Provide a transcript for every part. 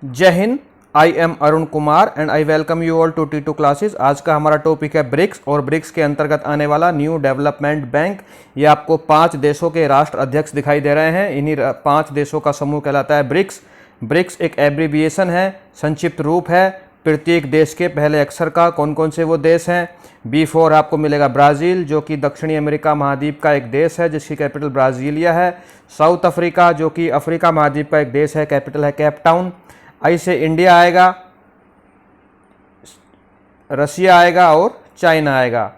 जय हिंद। I am Arun Kumar and I welcome you all to T2 classes. आज का हमारा टॉपिक है ब्रिक्स और ब्रिक्स के अंतर्गत आने वाला न्यू डेवलपमेंट बैंक। ये आपको 5 देशों के राष्ट्र अध्यक्ष दिखाई दे रहे हैं। इन्हीं 5 देशों का समूह कहलाता है ब्रिक्स। ब्रिक्स एक एब्रीविएशन है, संक्षिप्त रूप है प्रत्येक देश के पहले अक्षर का। कौन कौन से वो देश हैं? B4 आपको मिलेगा ब्राज़ील, जो कि दक्षिणी अमेरिका महाद्वीप का एक देश है जिसकी कैपिटल ब्राज़ीलिया है। साउथ अफ्रीका, जो कि अफ्रीका महाद्वीप का एक देश है, कैपिटल है केप टाउन। आई से इंडिया आएगा, रशिया आएगा और चाइना आएगा।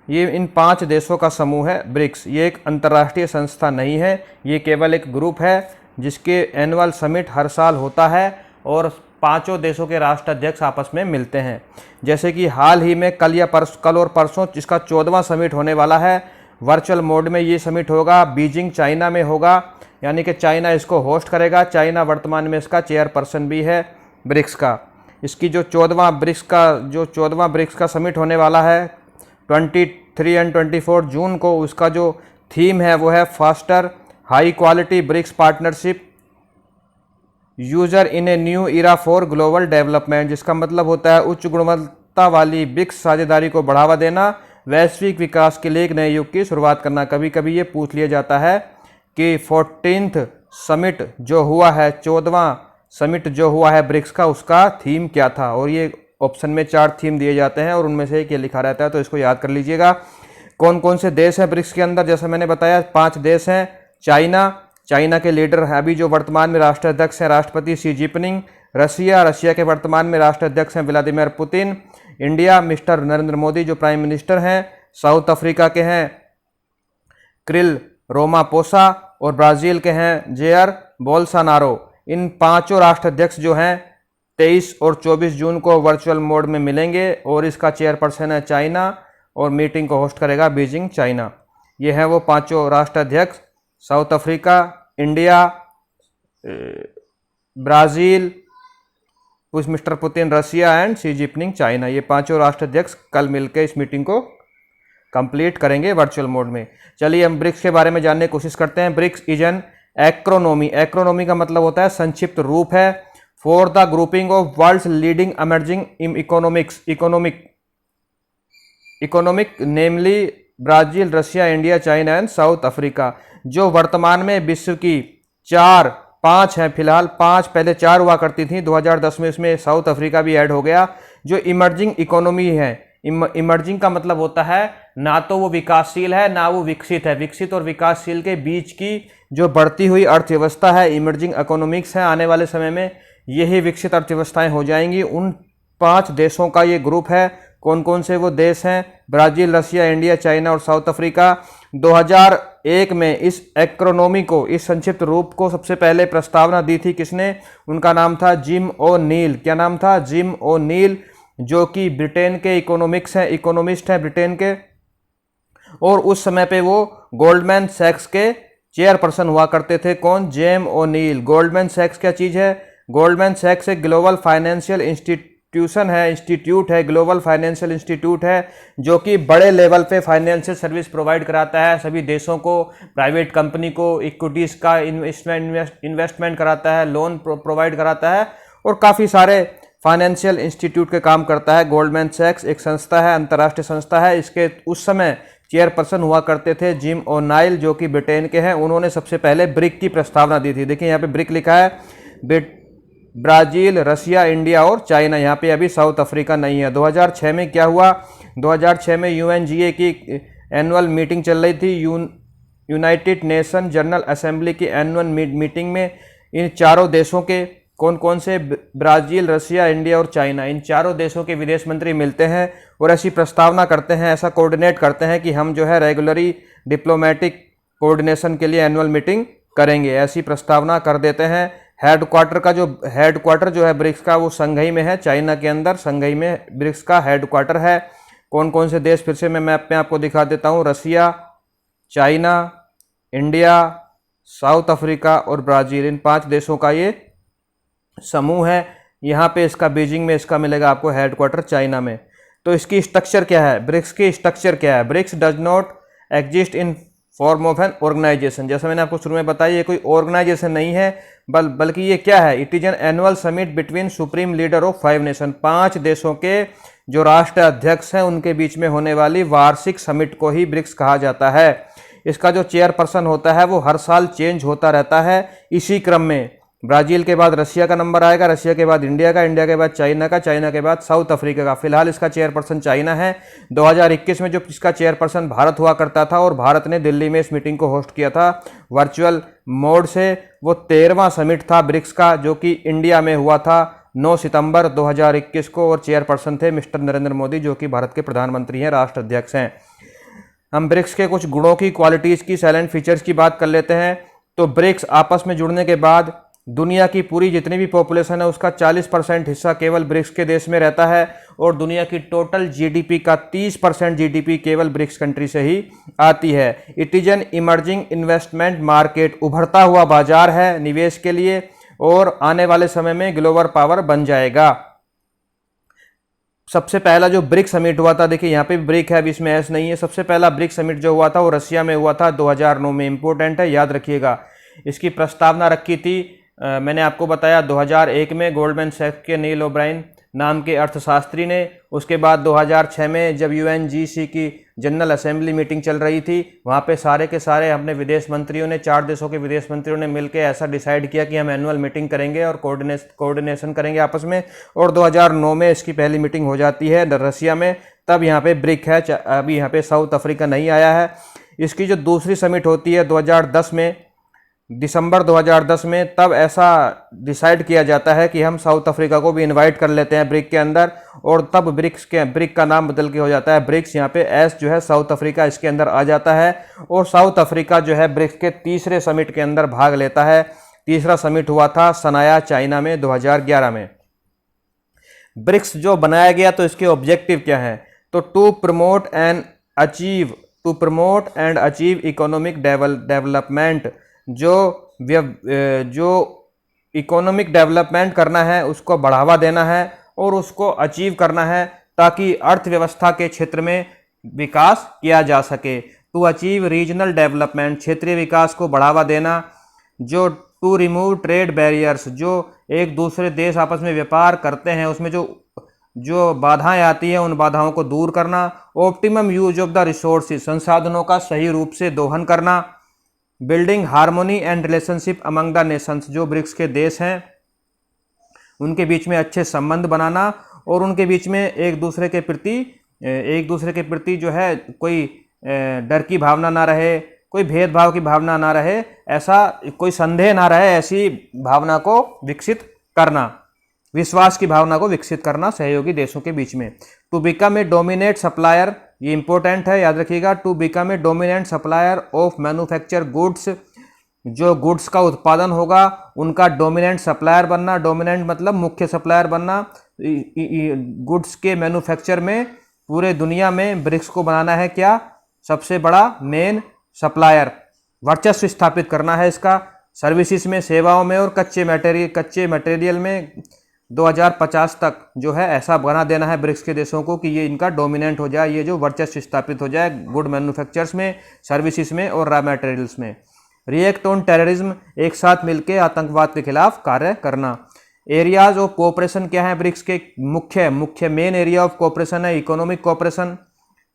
ये इन 5 देशों का समूह है ब्रिक्स। ये एक अंतर्राष्ट्रीय संस्था नहीं है, ये केवल एक ग्रुप है जिसके एनुअल समिट हर साल होता है और 5 देशों के राष्ट्राध्यक्ष आपस में मिलते हैं। जैसे कि हाल ही में कल और परसों जिसका 14वां समिट होने वाला है, वर्चुअल मोड में ये समिट होगा, बीजिंग चाइना में होगा, यानी कि चाइना इसको होस्ट करेगा। चाइना वर्तमान में इसका चेयरपर्सन भी है ब्रिक्स का। इसकी जो 14वां ब्रिक्स का समिट होने वाला है 23 और 24 जून को, उसका जो थीम है वो है foster high quality BRICS partnership usher in a new era for global development, जिसका मतलब होता है उच्च गुणवत्ता वाली ब्रिक्स साझेदारी को बढ़ावा देना, वैश्विक विकास के लिए एक नए युग की शुरुआत करना। कभी कभी ये पूछ लिया जाता है कि 14th समिट जो हुआ है, 14वां समिट जो हुआ है ब्रिक्स का, उसका थीम क्या था? और ये ऑप्शन में 4 थीम दिए जाते हैं और उनमें से एक ये लिखा रहता है, तो इसको याद कर लीजिएगा। कौन कौन से देश हैं ब्रिक्स के अंदर? जैसा मैंने बताया 5 देश हैं। चाइना के लीडर है अभी जो वर्तमान में राष्ट्राध्यक्ष हैं राष्ट्रपति शी जिनपिंग। रशिया के वर्तमान में राष्ट्राध्यक्ष हैं Vladimir Putin. India mister Narendra Modi जो प्राइम मिनिस्टर हैं। साउथ अफ्रीका के हैं क्रिल रोमापोसा और ब्राज़ील के हैं जेयर बोल्सोनारो। इन 5 राष्ट्राध्यक्ष जो हैं 23 और 24 जून को वर्चुअल मोड में मिलेंगे और इसका चेयरपर्सन है चाइना और मीटिंग को होस्ट करेगा बीजिंग चाइना। ये हैं वो 5 राष्ट्राध्यक्ष, साउथ अफ्रीका, इंडिया, ब्राज़ील, उस mister Putin Russia and Xi Jinping China. ये 5 राष्ट्राध्यक्ष कल मिलकर इस मीटिंग को कंप्लीट करेंगे वर्चुअल मोड में। चलिए हम ब्रिक्स के बारे में जानने की कोशिश करते हैं। BRICS is an acronym. Acronym का मतलब होता है संक्षिप्त रूप है for the grouping of world's leading emerging economic namely Brazil, Russia, India, China and South Africa. जो वर्तमान में विश्व की 5 हैं फिलहाल। 5 पहले 4 हुआ करती थी, 2010 में इसमें साउथ अफ्रीका भी ऐड हो गया। जो इमर्जिंग इकोनॉमी है, इमर्जिंग का मतलब होता है ना तो वो विकासशील है ना वो विकसित है। विकसित और विकासशील के बीच की जो बढ़ती हुई अर्थव्यवस्था है इमर्जिंग इकोनॉमिक्स है। आने वाले समय में यही विकसित अर्थव्यवस्थाएं हो जाएंगी। उन 5 देशों का ये ग्रुप है। कौन कौन से वो देश हैं? ब्राज़ील, रशिया, इंडिया, चाइना और साउथ अफ्रीका। 2001 में इस एक्रोनॉमी को, इस संक्षिप्त रूप को सबसे पहले प्रस्तावना दी थी किसने? उनका नाम था जिम ओ नील। क्या नाम था? जिम ओ नील, जो कि ब्रिटेन के इकोनॉमिस्ट हैं ब्रिटेन के। और उस समय पे वो गोल्डमैन सैक्स के चेयरपर्सन हुआ करते थे। कौन? जेम ओ नील। गोल्डमैन सैक्स क्या चीज़ है? गोल्डमैन सैक्स एक ग्लोबल फाइनेंशियल इंस्टीट्यूट है, ग्लोबल फाइनेंशियल इंस्टीट्यूट है जो कि बड़े लेवल पे फाइनेंशियल सर्विस प्रोवाइड कराता है सभी देशों को, प्राइवेट कंपनी को, इक्विटीज़ का इन्वेस्टमेंट कराता है, लोन प्रोवाइड कराता है और काफ़ी सारे फाइनेंशियल इंस्टीट्यूट के काम करता है। गोल्डमैन सैक्स एक संस्था है, अंतर्राष्ट्रीय संस्था है। इसके उस समय चेयरपर्सन हुआ करते थे जिम ओ नाइल, जो कि ब्रिटेन के हैं। उन्होंने सबसे पहले ब्रिक की प्रस्तावना दी थी। देखिए यहाँ पे ब्रिक लिखा है, ब्राज़ील, रशिया, इंडिया और चाइना। यहाँ पे अभी साउथ अफ्रीका नहीं है। 2006 में क्या हुआ? 2006 में UNGA की एनुअल मीटिंग चल रही थी। यूनाइटेड नेशन जनरल असेंबली की एनुअल मीटिंग में इन 4 देशों के, कौन कौन से? ब्राज़ील, रशिया, इंडिया और चाइना, इन 4 देशों के विदेश मंत्री मिलते हैं और ऐसी प्रस्तावना करते हैं, ऐसा कोऑर्डिनेट करते हैं कि हम जो है रेगुलरी डिप्लोमेटिक कोऑर्डिनेशन के लिए एनुअल मीटिंग करेंगे। ऐसी प्रस्तावना कर देते हैं। हेडक्वार्टर जो है ब्रिक्स का वो संघई में है, चाइना के अंदर संघई में ब्रिक्स का हेडक्वार्टर है। कौन कौन से देश? फिर से मैं मैप में आपको दिखा देता हूँ। Russia, China, India, south Africa और ब्राज़ील, इन 5 देशों का ये समूह है। यहाँ पे इसका बीजिंग में इसका मिलेगा आपको हेडक्वार्टर चाइना में। तो इसकी स्ट्रक्चर क्या है? ब्रिक्स की स्ट्रक्चर क्या है? BRICS does not exist in form of an organization. जैसे मैंने आपको शुरू में बताया, ये कोई ऑर्गेनाइजेशन नहीं है, बल्कि ये क्या है, it is an annual summit between supreme leader of 5 nation. 5 देशों के जो राष्ट्र अध्यक्ष हैं उनके बीच में होने वाली वार्षिक समिट को ही ब्रिक्स कहा जाता है। इसका जो चेयरपर्सन होता है वो हर साल चेंज होता रहता है। इसी क्रम में ब्राज़ील के बाद रशिया का नंबर आएगा, रशिया के बाद इंडिया का, इंडिया के बाद चाइना का, चाइना के बाद साउथ अफ्रीका का। फिलहाल इसका चेयरपर्सन चाइना है। 2021 में जो इसका चेयरपर्सन भारत हुआ करता था और भारत ने दिल्ली में इस मीटिंग को होस्ट किया था वर्चुअल मोड से। वो 13वां समिट था ब्रिक्स का, जो कि इंडिया में हुआ था 9 सितंबर 2021 को, और चेयरपर्सन थे मिस्टर नरेंद्र मोदी, जो कि भारत के प्रधानमंत्री हैं, राष्ट्र अध्यक्ष हैं। हम ब्रिक्स के कुछ गुणों की, क्वालिटीज़ की, साइलेंट फीचर्स की बात कर लेते हैं। तो ब्रिक्स आपस में जुड़ने के बाद दुनिया की पूरी जितनी भी पॉपुलेशन है उसका 40% हिस्सा केवल ब्रिक्स के देश में रहता है, और दुनिया की टोटल जीडीपी का 30% जीडीपी केवल ब्रिक्स कंट्री से ही आती है। It is an emerging investment market, उभरता हुआ बाजार है निवेश के लिए, और आने वाले समय में ग्लोबल पावर बन जाएगा। सबसे पहला जो ब्रिक्स समिट हुआ था, देखिए यहाँ पे ब्रिक है, अभी इसमें एस नहीं है। सबसे पहला ब्रिक्स समिट जो हुआ था वो रशिया में हुआ था 2009 में। इंपॉर्टेंट है, याद रखिएगा। इसकी प्रस्तावना रखी थी मैंने आपको बताया 2001 में गोल्डमैन सैक्स के नील ओब्रायन नाम के अर्थशास्त्री ने। उसके बाद 2006 में जब यूएनजीसी की जनरल असेंबली मीटिंग चल रही थी, वहाँ पे सारे के सारे अपने विदेश मंत्रियों ने, 4 देशों के विदेश मंत्रियों ने मिलकर ऐसा डिसाइड किया कि हम एनुअल मीटिंग करेंगे और कोऑर्डिनेशन करेंगे आपस में। और 2009 में इसकी पहली मीटिंग हो जाती है रशिया में। तब यहाँ पे ब्रिक है, अभी यहाँ पे साउथ अफ्रीका नहीं आया है। इसकी जो दूसरी समिट होती है 2010 में, दिसंबर 2010 में, तब ऐसा डिसाइड किया जाता है कि हम साउथ अफ्रीका को भी इनवाइट कर लेते हैं ब्रिक के अंदर, और तब ब्रिक का नाम बदल के हो जाता है ब्रिक्स। यहाँ पे एस जो है साउथ अफ्रीका इसके अंदर आ जाता है, और साउथ अफ्रीका जो है ब्रिक्स के तीसरे समिट के अंदर भाग लेता है। तीसरा समिट हुआ था सनाया, चाइना में 2011 में। ब्रिक्स जो बनाया गया, तो इसके ऑब्जेक्टिव क्या हैं? तो to promote and achieve economic development, जो इकोनॉमिक डेवलपमेंट करना है उसको बढ़ावा देना है और उसको अचीव करना है, ताकि अर्थव्यवस्था के क्षेत्र में विकास किया जा सके। टू अचीव रीजनल डेवलपमेंट, क्षेत्रीय विकास को बढ़ावा देना। जो टू रिमूव ट्रेड बैरियर्स, जो एक दूसरे देश आपस में व्यापार करते हैं उसमें जो बाधाएं आती हैं उन बाधाओं को दूर करना। Optimum use of the resources, संसाधनों का सही रूप से दोहन करना। Building harmony and relationship among the Nations, जो ब्रिक्स के देश हैं उनके बीच में अच्छे संबंध बनाना, और उनके बीच में एक दूसरे के प्रति जो है कोई डर की भावना ना रहे, कोई भेदभाव की भावना ना रहे, ऐसा कोई संदेह ना रहे, ऐसी भावना को विकसित करना, विश्वास की भावना को विकसित करना सहयोगी देशों के बीच में। To become a dominate supplier, ये इंपॉर्टेंट है, याद रखिएगा। To become a dominant supplier of manufacture goods, जो गुड्स का उत्पादन होगा उनका डोमिनेंट सप्लायर बनना। डोमिनेंट मतलब मुख्य सप्लायर बनना। गुड्स के मैन्युफैक्चर में पूरे दुनिया में ब्रिक्स को बनाना है क्या? सबसे बड़ा मेन सप्लायर, वर्चस्व स्थापित करना है इसका। सर्विसेज में, सेवाओं में, और कच्चे मटेरियल में 2050 तक जो है ऐसा बना देना है ब्रिक्स के देशों को कि ये इनका डोमिनेंट हो जाए, ये जो वर्चस्व स्थापित हो जाए गुड मैन्युफैक्चर्स में, सर्विसेज में और रॉ मटेरियल्स में। रिएक्ट ऑन टेररिज्म, एक साथ मिलकर आतंकवाद के खिलाफ कार्य करना। एरियाज ऑफ कोऑपरेशन क्या है ब्रिक्स के? मुख्य मेन एरिया ऑफ कोऑपरेशन है economic cooperation,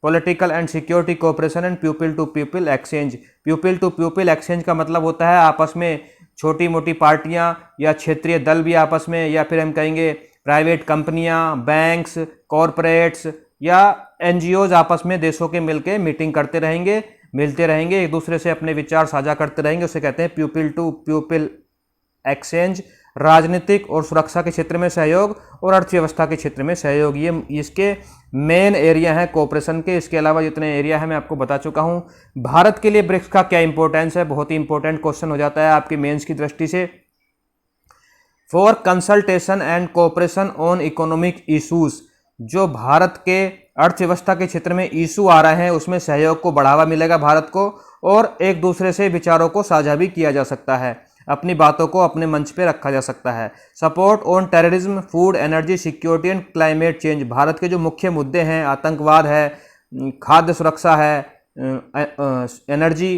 political and security cooperation and people to people exchange. People to people exchange का मतलब होता है आपस में छोटी मोटी पार्टियां या क्षेत्रीय दल भी आपस में, या फिर हम कहेंगे प्राइवेट कंपनियां, बैंक्स, कॉरपोरेट्स या एनजीओज आपस में देशों के मिलके मीटिंग करते रहेंगे, मिलते रहेंगे, एक दूसरे से अपने विचार साझा करते रहेंगे, उसे कहते हैं पीपल टू पीपल एक्सचेंज। राजनीतिक और सुरक्षा के क्षेत्र में सहयोग और अर्थव्यवस्था के क्षेत्र में सहयोग, ये इसके मेन एरिया हैं कोऑपरेशन के। इसके अलावा जितने एरिया है मैं आपको बता चुका हूं। भारत के लिए ब्रिक्स का क्या इंपॉर्टेंस है? बहुत ही इंपॉर्टेंट क्वेश्चन हो जाता है आपके मेंस की दृष्टि से। For consultation and cooperation on economic issues, जो भारत के अर्थव्यवस्था के क्षेत्र में इशू आ रहे हैं उसमें सहयोग को बढ़ावा मिलेगा भारत को, और एक दूसरे से विचारों को साझा भी किया जा सकता है, अपनी बातों को अपने मंच पे रखा जा सकता है। Support on terrorism, food, energy security and climate change, Bharat के जो मुख्य मुद्दे हैं आतंकवाद है, खाद्य सुरक्षा है, एनर्जी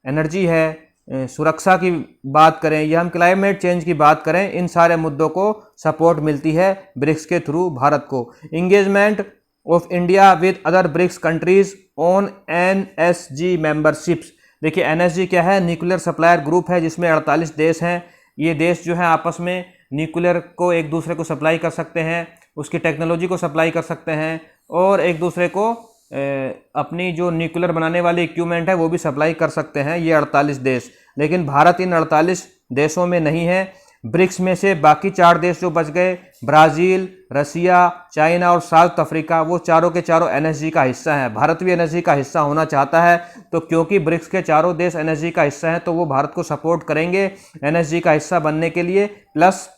एनर्जी है, सुरक्षा की बात करें या हम क्लाइमेट चेंज की बात करें, इन सारे मुद्दों को सपोर्ट मिलती है ब्रिक्स के थ्रू भारत को। Engagement of India with other BRICS countries on NSG memberships. देखिए एनएसजी क्या है, न्यूक्लियर सप्लायर ग्रुप है जिसमें 48 देश हैं। ये देश जो है आपस में न्यूक्लियर को एक दूसरे को सप्लाई कर सकते हैं, उसकी टेक्नोलॉजी को सप्लाई कर सकते हैं और एक दूसरे को अपनी जो न्यूक्लियर बनाने वाली इक्विपमेंट है वो भी सप्लाई कर सकते हैं, ये 48 देश। लेकिन भारत इन 48 देशों में नहीं है। ब्रिक्स में से बाकी 4 देश जो बच गए, ब्राज़ील, रसिया, चाइना और साउथ अफ्रीका, वो चारों के चारों एनएसजी का हिस्सा हैं। भारत भी एनएसजी का हिस्सा होना चाहता है, तो क्योंकि ब्रिक्स के चारों देश एनएसजी का हिस्सा हैं तो वो भारत को सपोर्ट करेंगे एनएसजी का हिस्सा बनने के लिए। प्लस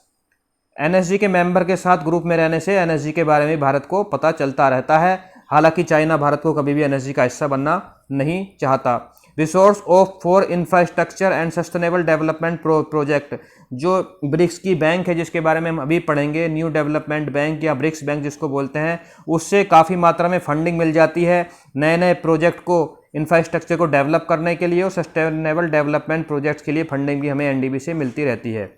एनएसजी के मेंबर के साथ ग्रुप में रहने से एनएसजी के बारे में भारत को पता चलता रहता है। हालांकि चाइना भारत को कभी भी एनएसजी का हिस्सा बनना नहीं चाहता। Resource of for infrastructure and sustainable development project, जो ब्रिक्स की बैंक है जिसके बारे में हम अभी पढ़ेंगे, न्यू डेवलपमेंट बैंक या ब्रिक्स बैंक जिसको बोलते हैं, उससे काफ़ी मात्रा में फंडिंग मिल जाती है नए नए प्रोजेक्ट को, इंफ्रास्ट्रक्चर को डेवलप करने के लिए और सस्टेनेबल डेवलपमेंट प्रोजेक्ट्स के लिए फंडिंग भी हमें एनडीबी से मिलती रहती है।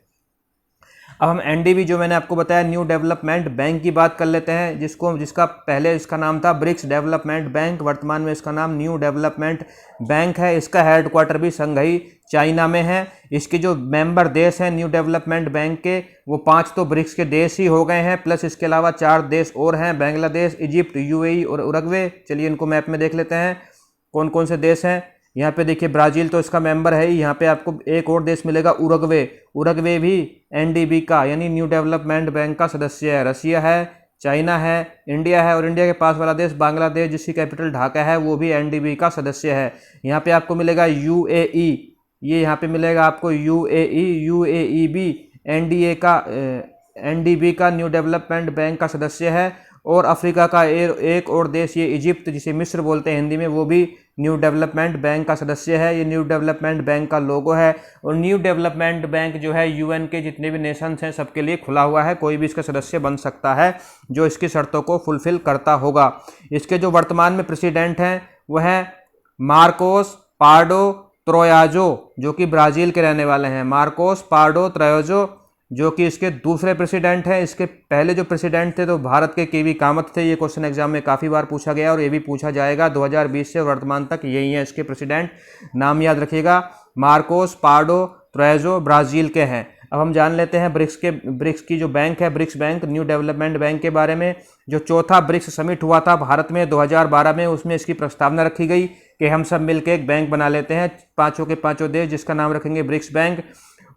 अब हम एनडीबी जो मैंने आपको बताया न्यू डेवलपमेंट बैंक की बात कर लेते हैं, जिसका पहले इसका नाम था ब्रिक्स डेवलपमेंट बैंक, वर्तमान में इसका नाम न्यू डेवलपमेंट बैंक है। इसका हेडक्वार्टर भी शंघाई चाइना में है। इसके जो मेंबर देश हैं न्यू डेवलपमेंट बैंक के, वो 5 तो ब्रिक्स के देश ही हो गए हैं, प्लस इसके अलावा 4 देश और हैं, बांग्लादेश, इजिप्ट, यूएई और उरुग्वे। चलिए इनको मैप में देख लेते हैं कौन कौन से देश हैं। यहाँ पे देखिए ब्राज़ील तो इसका मेंबर है ही। यहाँ पे आपको एक और देश मिलेगा उरुग्वे, उरुग्वे भी एनडीबी का यानी न्यू डेवलपमेंट बैंक का सदस्य है। रसिया है, चाइना है, इंडिया है और इंडिया के पास वाला देश बांग्लादेश जिसकी कैपिटल ढाका है वो भी एनडीबी का सदस्य है। यहाँ पे आपको मिलेगा यूएई, ये यहाँ पे मिलेगा आपको यूएई, यूएई भी एनडीबी का न्यू डेवलपमेंट बैंक का सदस्य है। और अफ्रीका का एक और देश ये इजिप्ट, जिसे मिस्र बोलते हैं हिंदी में, वो भी न्यू डेवलपमेंट बैंक का सदस्य है। ये न्यू डेवलपमेंट बैंक का लोगो है। और न्यू डेवलपमेंट बैंक जो है यूएन के जितने भी नेशंस हैं सबके लिए खुला हुआ है, कोई भी इसका सदस्य बन सकता है जो इसकी शर्तों को फुलफिल करता होगा। इसके जो वर्तमान में प्रेसिडेंट हैं वो हैं मार्कोस पार्डो त्रोयाजो, जो कि ब्राज़ील के रहने वाले हैं। मार्कोस पार्डो त्रोयाजो जो कि इसके दूसरे प्रेसिडेंट हैं। इसके पहले जो प्रेसिडेंट थे तो भारत के केवी कामत थे। ये क्वेश्चन एग्जाम में काफ़ी बार पूछा गया और ये भी पूछा जाएगा। 2020 से वर्तमान तक यही है इसके प्रेसिडेंट। नाम याद रखिएगा, मार्कोस पार्डो त्रोयाजो ब्राज़ील के हैं। अब हम जान लेते हैं ब्रिक्स की जो बैंक है, BRICS bank, new development bank के बारे में। जो चौथा ब्रिक्स समिट हुआ था भारत में 2012 में, उसमें इसकी प्रस्तावना रखी गई कि हम सब मिलकर एक बैंक बना लेते हैं, पाँचों के पाँचों देश, जिसका नाम रखेंगे ब्रिक्स बैंक।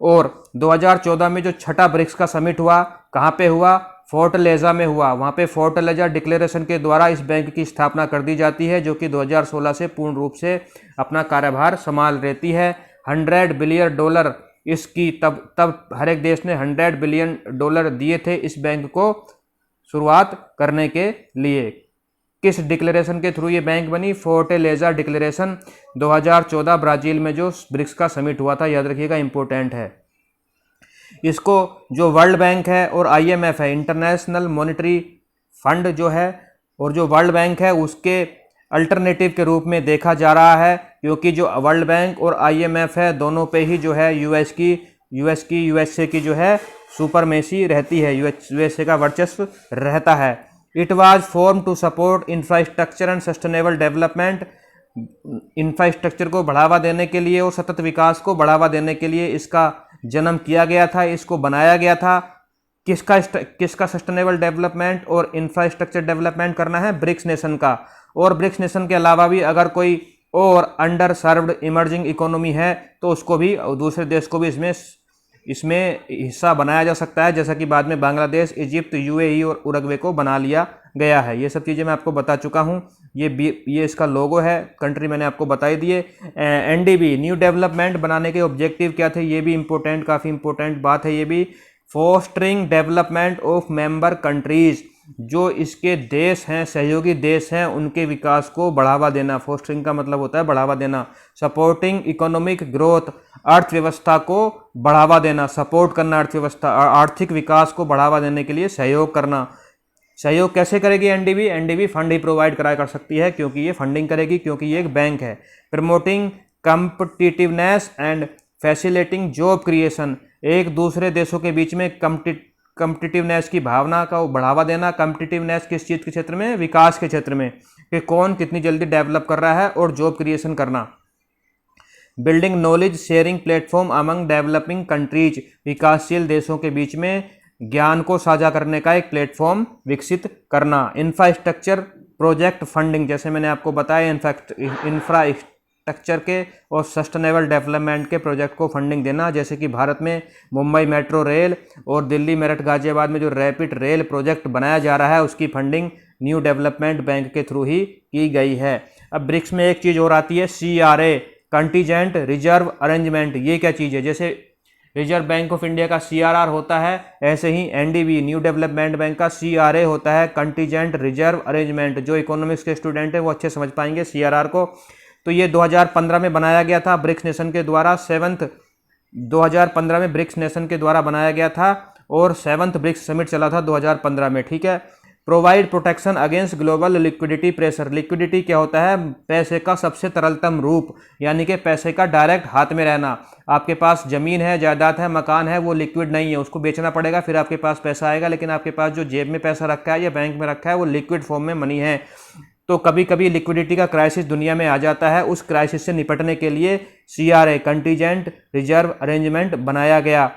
और 2014 में जो छठा ब्रिक्स का समिट हुआ, कहाँ पे हुआ? फोर्टलेजा में हुआ। वहाँ पे फोर्टलेजा डिक्लेरेशन के द्वारा इस बैंक की स्थापना कर दी जाती है, जो कि 2016 से पूर्ण रूप से अपना कार्यभार संभाल रहती है। $100 बिलियन इसकी तब हर एक देश ने $100 बिलियन दिए थे इस बैंक को शुरुआत करने के लिए। किस डिक्लेरेशन के थ्रू ये बैंक बनी? फोर्टलेजा डिक्लेरेशन 2014 ब्राज़ील में जो ब्रिक्स का समिट हुआ था, याद रखिएगा, इंपॉर्टेंट है। इसको जो वर्ल्ड बैंक है और आईएमएफ है, इंटरनेशनल मॉनेटरी फंड जो है, और जो वर्ल्ड बैंक है उसके अल्टरनेटिव के रूप में देखा जा रहा है, क्योंकि जो वर्ल्ड बैंक और आईएमएफ है दोनों पे ही जो है यूएसए की जो है सुपरमेसी रहती है, यूएसए का वर्चस्व रहता है। It was form to support infrastructure and sustainable development. Infrastructure को बढ़ावा देने के लिए और सतत विकास को बढ़ावा देने के लिए इसका जन्म किया गया था, इसको बनाया गया था। किसका सस्टेनेबल डेवलपमेंट और इंफ्रास्ट्रक्चर डेवलपमेंट करना है? ब्रिक्स नेशन का। और ब्रिक्स नेशन के अलावा भी अगर कोई और अंडर सर्व्ड इमर्जिंग इकोनॉमी है तो उसको भी, दूसरे देश को भी इसमें हिस्सा बनाया जा सकता है, जैसा कि बाद में बांग्लादेश, इजिप्ट, यूएई और उरुग्वे को बना लिया गया है। ये सब चीज़ें मैं आपको बता चुका हूँ। ये इसका लोगो है, कंट्री मैंने आपको बताई दिए। एनडीबी न्यू डेवलपमेंट बनाने के ऑब्जेक्टिव क्या थे? ये भी इम्पोर्टेंट, काफ़ी इंपॉर्टेंट बात है ये भी। Fostering development of member countries, जो इसके देश हैं, सहयोगी देश हैं, उनके विकास को बढ़ावा देना। फोस्टरिंग का मतलब होता है बढ़ावा देना। सपोर्टिंग इकोनॉमिक ग्रोथ, अर्थव्यवस्था को बढ़ावा देना, सपोर्ट करना, अर्थव्यवस्था, आर्थिक विकास को बढ़ावा देने के लिए सहयोग करना। सहयोग कैसे करेगी एनडीबी? एनडीबी फंड ही प्रोवाइड करा कर सकती है, क्योंकि ये फंडिंग करेगी, क्योंकि ये एक बैंक है। Promoting competitiveness and facilitating job creation, एक दूसरे देशों के बीच में कम्पिटिटिवनेस की भावना का बढ़ावा देना। कम्पिटिटिवनेस किस चीज़ के क्षेत्र में? विकास के क्षेत्र में, कि कौन कितनी जल्दी डेवलप कर रहा है, और जॉब क्रिएशन करना। Building knowledge sharing platform among developing countries, विकासशील देशों के बीच में ज्ञान को साझा करने का एक प्लेटफॉर्म विकसित करना। इंफ्रास्ट्रक्चर प्रोजेक्ट फंडिंग, जैसे मैंने आपको बताया इंफ्रास्ट्रक्चर के और सस्टेनेबल डेवलपमेंट के प्रोजेक्ट को फंडिंग देना, जैसे कि भारत में मुंबई मेट्रो रेल और दिल्ली मेरठ गाजियाबाद में जो रैपिड रेल प्रोजेक्ट बनाया जा रहा है उसकी फंडिंग न्यू डेवलपमेंट बैंक के थ्रू ही की गई है। अब ब्रिक्स में एक चीज़ और आती है CRA, कंटीजेंट रिजर्व अरेंजमेंट। ये क्या चीज़ है? जैसे रिजर्व बैंक ऑफ इंडिया का CRR होता है, ऐसे ही NDB न्यू डेवलपमेंट बैंक का CRA होता है, कंटीजेंट रिजर्व अरेंजमेंट। जो इकोनॉमिक्स के स्टूडेंट हैं वो अच्छे समझ पाएंगे CRR को। तो ये 2015 में बनाया गया था ब्रिक्स नेशन के द्वारा। 2015 में ब्रिक्स नेशन के द्वारा बनाया गया था और 7th ब्रिक्स समिट चला था 2015 में, ठीक है। Provide protection against global liquidity pressure. Liquidity क्या होता है? पैसे का सबसे तरलतम रूप, यानी कि पैसे का डायरेक्ट हाथ में रहना। आपके पास ज़मीन है, जायदाद है, मकान है, वो लिक्विड नहीं है, उसको बेचना पड़ेगा, फिर आपके पास पैसा आएगा। लेकिन आपके पास जो जेब में पैसा रखा है या बैंक में रखा है वो लिक्विड फॉर्म में मनी है। तो कभी कभी लिक्विडिटी का क्राइसिस दुनिया में आ जाता है, उस क्राइसिस से निपटने के लिए CRA कंटीजेंट रिजर्व अरेंजमेंट बनाया गया।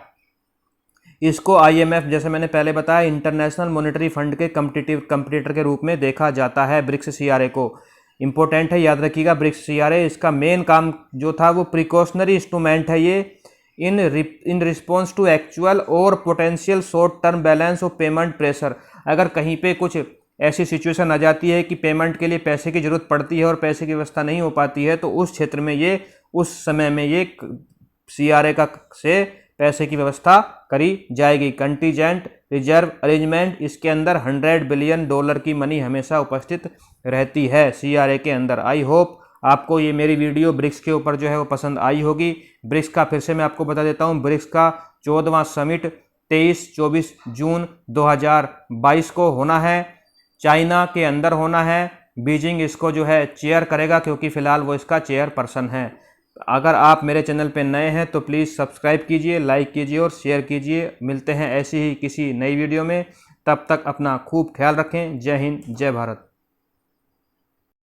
इसको IMF, जैसे मैंने पहले बताया, इंटरनेशनल मॉनेटरी फंड के कंपटीटर के रूप में देखा जाता है ब्रिक्स CRA को। इंपॉर्टेंट है, याद रखिएगा ब्रिक्स CRA। इसका मेन काम जो था वो प्रिकॉशनरी इंस्ट्रूमेंट है ये, इन रिस्पॉन्स टू एक्चुअल और potential short term balance of payment pressure. अगर कहीं पे कुछ ऐसी सिचुएशन आ जाती है कि पेमेंट के लिए पैसे की जरूरत पड़ती है और पैसे की व्यवस्था नहीं हो पाती है, तो उस क्षेत्र में ये, उस समय में ये CRA का से पैसे की व्यवस्था करी जाएगी। कंटीजेंट रिजर्व अरेंजमेंट, इसके अंदर $100 बिलियन की मनी हमेशा उपस्थित रहती है CRA के अंदर। आई होप आपको ये मेरी वीडियो ब्रिक्स के ऊपर जो है वो पसंद आई होगी। ब्रिक्स का फिर से मैं आपको बता देता हूँ, ब्रिक्स का 14वां समिट 23-24 जून 2022 को होना है, चाइना के अंदर होना है। बीजिंग इसको जो है चेयर करेगा, क्योंकि फ़िलहाल वो इसका चेयर पर्सन है। अगर आप मेरे चैनल पे नए हैं तो प्लीज़ सब्सक्राइब कीजिए, लाइक कीजिए और शेयर कीजिए। मिलते हैं ऐसी ही किसी नई वीडियो में, तब तक अपना खूब ख्याल रखें। जय हिंद, जय भारत।